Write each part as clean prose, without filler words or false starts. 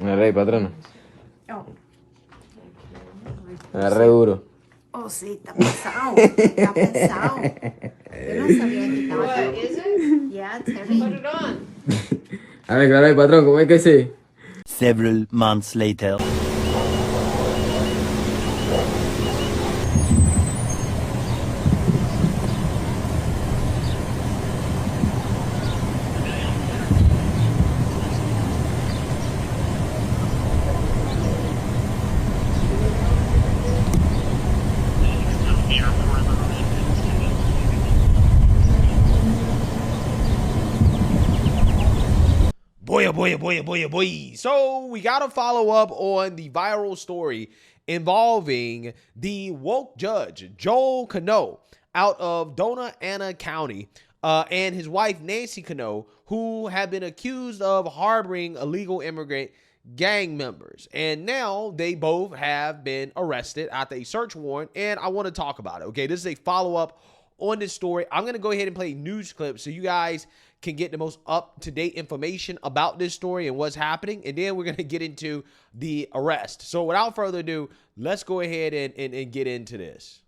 Agarré, patrona. Oh. Agarré duro. Oh, sí, está pesado. Está pesado. Yo no sabía que estaba What, heavy. is it? Yeah, it's heavy. Put it on. A ver, patrón, ¿cómo es que sí? Several months later. Boy. So we got to follow up on the viral story involving the woke judge, Joel Cano, out of Dona Ana County, and his wife, Nancy Cano, who have been accused of harboring illegal immigrant gang members. And now they both have been arrested after a search warrant, and I want to talk about it. Okay, this is a follow-up on this story. I'm going to go ahead and play news clips so you guys can get the most up-to-date information about this story and what's happening. And then we're going to get into the arrest. So without further ado, let's go ahead and get into this.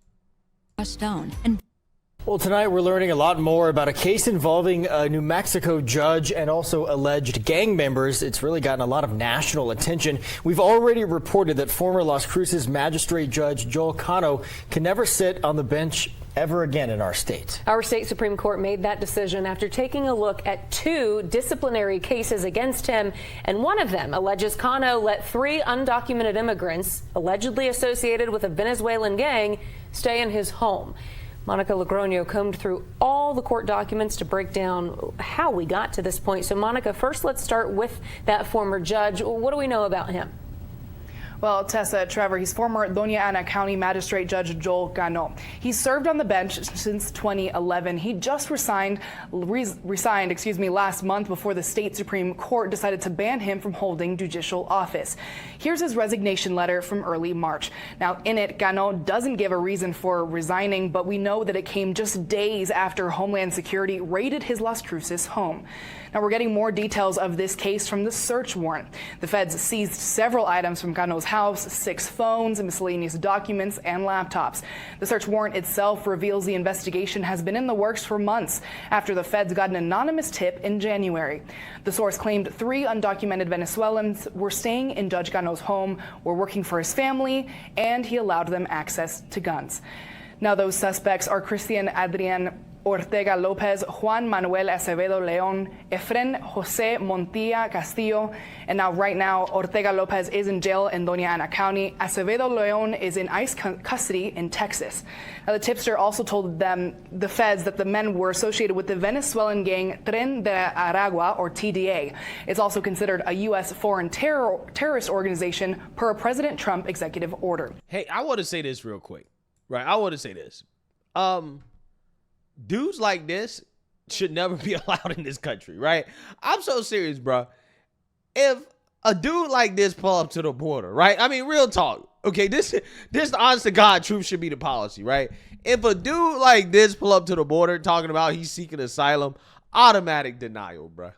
Well, tonight we're learning a lot more about a case involving a New Mexico judge and also alleged gang members. It's really gotten a lot of national attention. We've already reported that former Las Cruces magistrate judge Joel Cano can never sit on the bench ever again in our state. Our state Supreme Court made that decision after taking a look at 2 disciplinary cases against him, and one of them alleges Cano let 3 undocumented immigrants allegedly associated with a Venezuelan gang stay in his home. Monica Logroño combed through all the court documents to break down how we got to this point. So, Monica, first let's start with that former judge. What do we know about him? Well, Tessa, Trevor, he's former Dona Ana County Magistrate Judge Joel Cano. He served on the bench since 2011. He just resigned last month before the state Supreme Court decided to ban him from holding judicial office. Here's his resignation letter from early March. Now, in it, Cano doesn't give a reason for resigning, but we know that it came just days after Homeland Security raided his Las Cruces home. Now, we're getting more details of this case from the search warrant. The feds seized several items from Cano's house, 6 phones, miscellaneous documents, and laptops. The search warrant itself reveals the investigation has been in the works for months after the feds got an anonymous tip in January. The source claimed 3 undocumented Venezuelans were staying in Judge Cano's home, were working for his family, and he allowed them access to guns. Now, those suspects are Christian Adrian Ortega Lopez, Juan Manuel Acevedo León, Efren Jose Montilla Castillo, and right now, Ortega Lopez is in jail in Dona Ana County. Acevedo León is in ICE custody in Texas. Now, the tipster also told the feds, that the men were associated with the Venezuelan gang Tren de Aragua, or TDA. It's also considered a U.S. foreign terrorist organization per a President Trump executive order. Hey, I want to say this real quick, right? I want to say this. Dudes like this should never be allowed in this country, right? I'm so serious, bro. If a dude like this pull up to the border, right? I mean, real talk. Okay, this honest to God truth should be the policy, right? If a dude like this pull up to the border talking about he's seeking asylum, automatic denial, bro.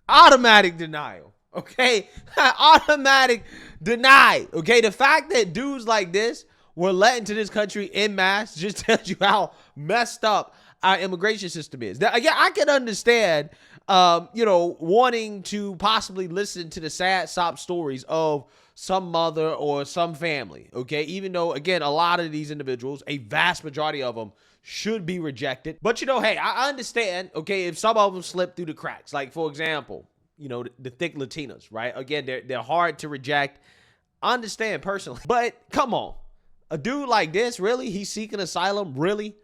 Automatic denial. Okay? Automatic denied. Okay? The fact that dudes like this were let into this country en masse just tells you how messed up our immigration system is. Now, yeah, I can understand, wanting to possibly listen to the sad sob stories of some mother or some family, okay? Even though, again, a lot of these individuals, a vast majority of them, should be rejected. But, hey, I understand, okay, if some of them slip through the cracks. Like, for example, the thick Latinas, right? Again, they're hard to reject. I understand personally. But, come on. A dude like this, really? He's seeking asylum? Really?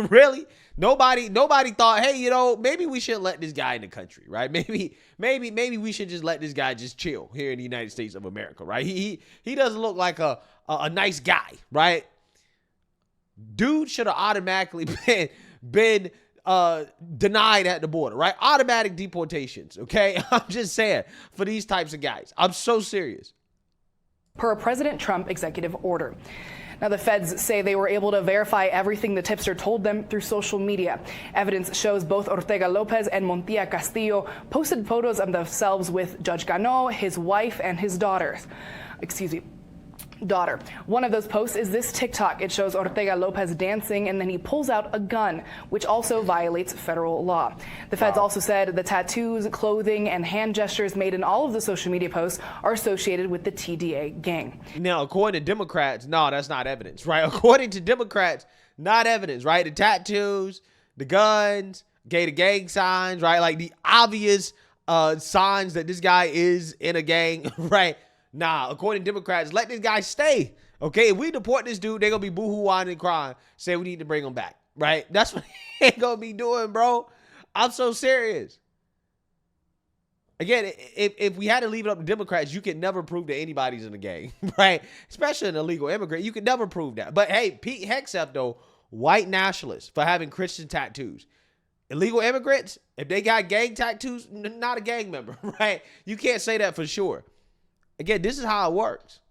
Really? Nobody thought, hey, maybe we shouldn't let this guy in the country, right? Maybe we should just let this guy just chill here in the United States of America, right? He doesn't look like a nice guy, right? Dude should have automatically been denied at the border, right? Automatic deportations, okay? I'm just saying, for these types of guys. I'm so serious. Per a President Trump executive order. Now, the feds say they were able to verify everything the tipster told them through social media. Evidence shows both Ortega Lopez and Montilla Castillo posted photos of themselves with Judge Cano, his wife, and his daughter. One of those posts is this TikTok. It shows Ortega Lopez dancing, and then he pulls out a gun, which also violates federal law. The feds also said the tattoos, clothing, and hand gestures made in all of the social media posts are associated with the TDA gang. Now, according to Democrats, no, that's not evidence, right? According to Democrats, not evidence, right? The tattoos, the guns, the gang signs, right? Like the obvious signs that this guy is in a gang, right? Nah, according to Democrats, let this guy stay. Okay, if we deport this dude, they're going to be boo-hoo-whining and crying, saying we need to bring him back, right? That's what they're going to be doing, bro. I'm so serious. Again, if we had to leave it up to Democrats, you can never prove that anybody's in a gang, right? Especially an illegal immigrant. You can never prove that. But hey, Pete Hegseth, though, white nationalists for having Christian tattoos. Illegal immigrants, if they got gang tattoos, not a gang member, right? You can't say that for sure. Again, this is how it works.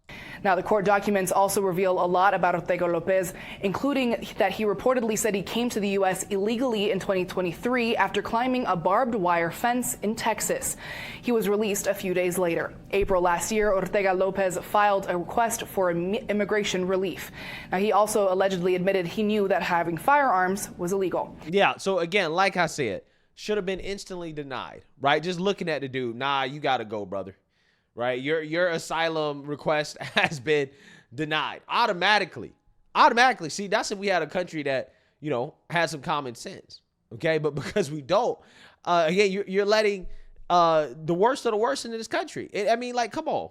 Now, the court documents also reveal a lot about Ortega Lopez, including that he reportedly said he came to the U.S. illegally in 2023 after climbing a barbed wire fence in Texas. He was released a few days later. April last year, Ortega Lopez filed a request for immigration relief. Now, he also allegedly admitted he knew that having firearms was illegal. Yeah, so again, like I said, should have been instantly denied, right? Just looking at the dude, nah, you got to go, brother. Right, your asylum request has been denied automatically. See, that's if we had a country that, you know, has some common sense. Okay, but because we don't, again, you're letting the worst of the worst into this country. I mean, like, come on,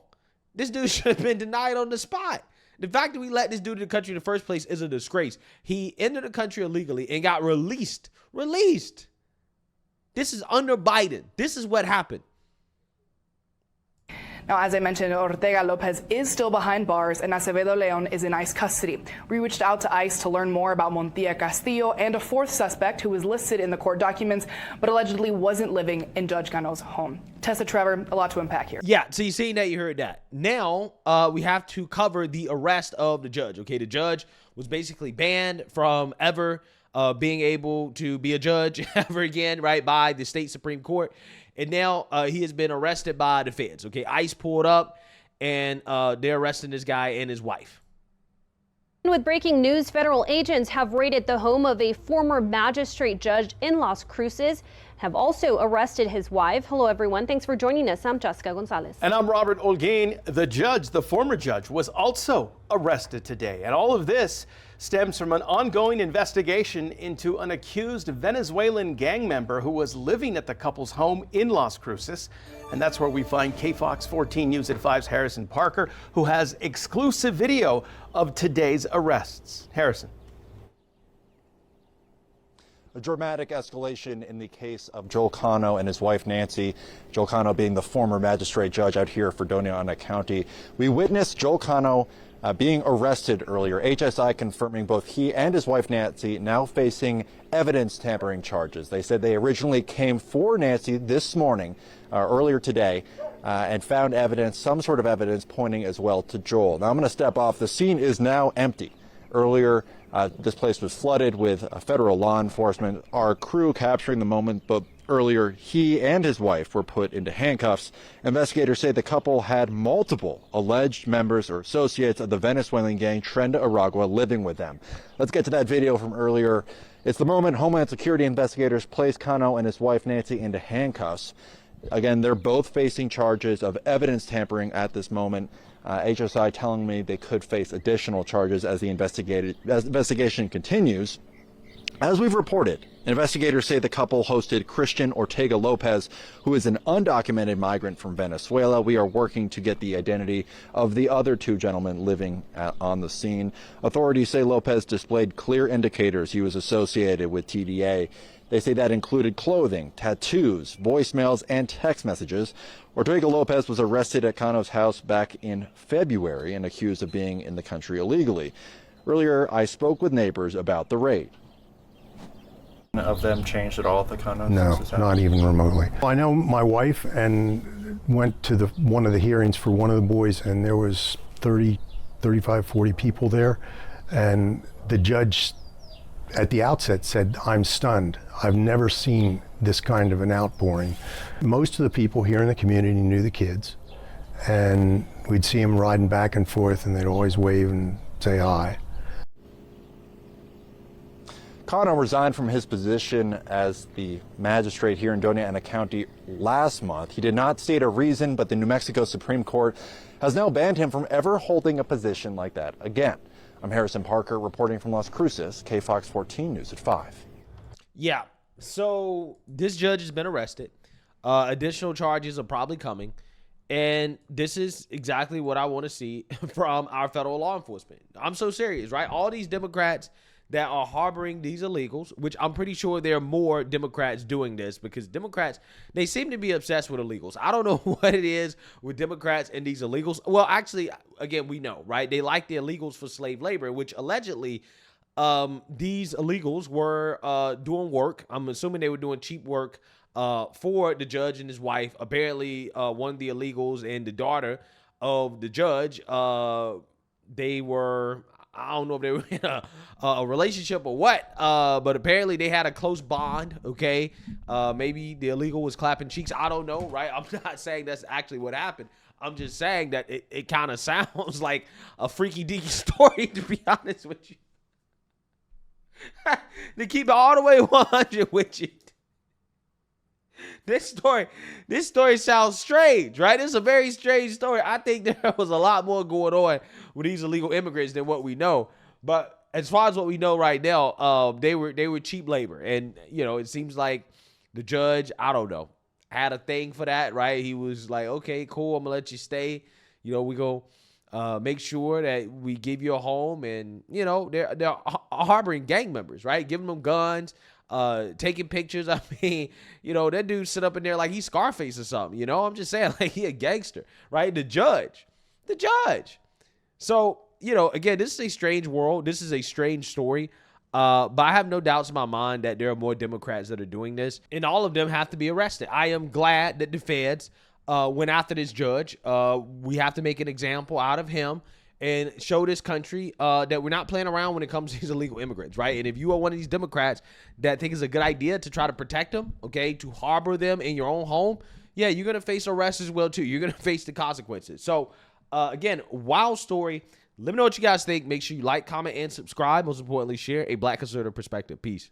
this dude should have been denied on the spot. The fact that we let this dude in the country in the first place is a disgrace. He entered the country illegally and got released. This is under Biden. This is what happened. Now, as I mentioned, Ortega Lopez is still behind bars and Acevedo Leon is in ICE custody. We reached out to ICE to learn more about Montilla Castillo and a fourth suspect who was listed in the court documents, but allegedly wasn't living in Judge Cano's home. Tessa, Trevor, a lot to unpack here. Yeah, so you seen that, you heard that. Now, we have to cover the arrest of the judge. Okay, the judge was basically banned from ever being able to be a judge ever again, right, by the state Supreme Court. And now he has been arrested by the feds. Okay, ICE pulled up, and they're arresting this guy and his wife. With breaking news, federal agents have raided the home of a former magistrate judge in Las Cruces, have also arrested his wife. Hello, everyone. Thanks for joining us. I'm Jessica Gonzalez. And I'm Robert Olguin. The former judge, was also arrested today. And all of this stems from an ongoing investigation into an accused Venezuelan gang member who was living at the couple's home in Las Cruces. And that's where we find KFOX 14 News at 5's Harrison Parker, who has exclusive video of today's arrests. Harrison. A dramatic escalation in the case of Joel Cano and his wife Nancy. Joel Cano being the former magistrate judge out here for Doña Ana County. We witnessed Joel Cano being arrested earlier. HSI confirming both he and his wife Nancy now facing evidence tampering charges. They said they originally came for Nancy this morning, earlier today, and found evidence, some sort of evidence pointing as well to Joel. Now I'm going to step off. The scene is now empty. Earlier, this place was flooded with federal law enforcement. Our crew capturing the moment, but earlier he and his wife were put into handcuffs. Investigators say the couple had multiple alleged members or associates of the Venezuelan gang Tren de Aragua living with them. Let's get to that video from earlier. It's the moment Homeland Security investigators placed Cano and his wife Nancy into handcuffs. Again, they're both facing charges of evidence tampering at this moment. HSI telling me they could face additional charges as the investigation continues. As we've reported, investigators say the couple hosted Christian Ortega Lopez, who is an undocumented migrant from Venezuela. We are working to get the identity of the other two gentlemen living on the scene. Authorities say Lopez displayed clear indicators he was associated with TDA. They say that included clothing, tattoos, voicemails, and text messages. Ortega Lopez was arrested at Cano's house back in February and accused of being in the country illegally. Earlier, I spoke with neighbors about the raid. Of them changed at all at the Cano? No, not even remotely. I know my wife and went to one of the hearings for one of the boys, and there was 30 35, 40 people there. And the judge at the outset said, "I'm stunned. I've never seen this kind of an outpouring." Most of the people here in the community knew the kids, and we'd see them riding back and forth, and they'd always wave and say hi. Cano resigned from his position as the magistrate here in Doña Ana County last month. He did not state a reason, but the New Mexico Supreme Court has now banned him from ever holding a position like that again. I'm Harrison Parker reporting from Las Cruces, KFOX 14 News at 5. Yeah, so this judge has been arrested. Additional charges are probably coming. And this is exactly what I want to see from our federal law enforcement. I'm so serious, right? All these Democrats that are harboring these illegals, which I'm pretty sure there are more Democrats doing this, because Democrats, they seem to be obsessed with illegals. I don't know what it is with Democrats and these illegals. Well, actually, again, we know, right? They like the illegals for slave labor, which allegedly these illegals were doing work. I'm assuming they were doing cheap work for the judge and his wife. Apparently, one of the illegals and the daughter of the judge, they were, I don't know if they were in a relationship or what, but apparently they had a close bond, okay? Maybe the illegal was clapping cheeks. I don't know, right? I'm not saying that's actually what happened. I'm just saying that it kind of sounds like a freaky deaky story, to be honest with you. To keep it all the way 100 with you. This story sounds strange, right? It's a very strange story. I think there was a lot more going on with these illegal immigrants than what we know. But as far as what we know right now, they were cheap labor. And, you know, it seems like the judge, I don't know, had a thing for that, right? He was like, okay, cool, I'm going to let you stay. You know, we go make sure that we give you a home. And, you know, they're harboring gang members, right? Giving them guns. Taking pictures. I mean, you know, that dude sit up in there like he's Scarface or something, you know? I'm just saying, like, he a gangster, right? The judge. So, you know, again, this is a strange world. This is a strange story. But I have no doubts in my mind that there are more Democrats that are doing this, and all of them have to be arrested. I am glad that the feds went after this judge. We have to make an example out of him and show this country that we're not playing around when it comes to these illegal immigrants, right? And if you are one of these Democrats that think it's a good idea to try to protect them, okay, to harbor them in your own home, yeah, you're going to face arrest as well, too. You're going to face the consequences. So, again, wild story. Let me know what you guys think. Make sure you like, comment, and subscribe. Most importantly, share a Black conservative perspective. Peace.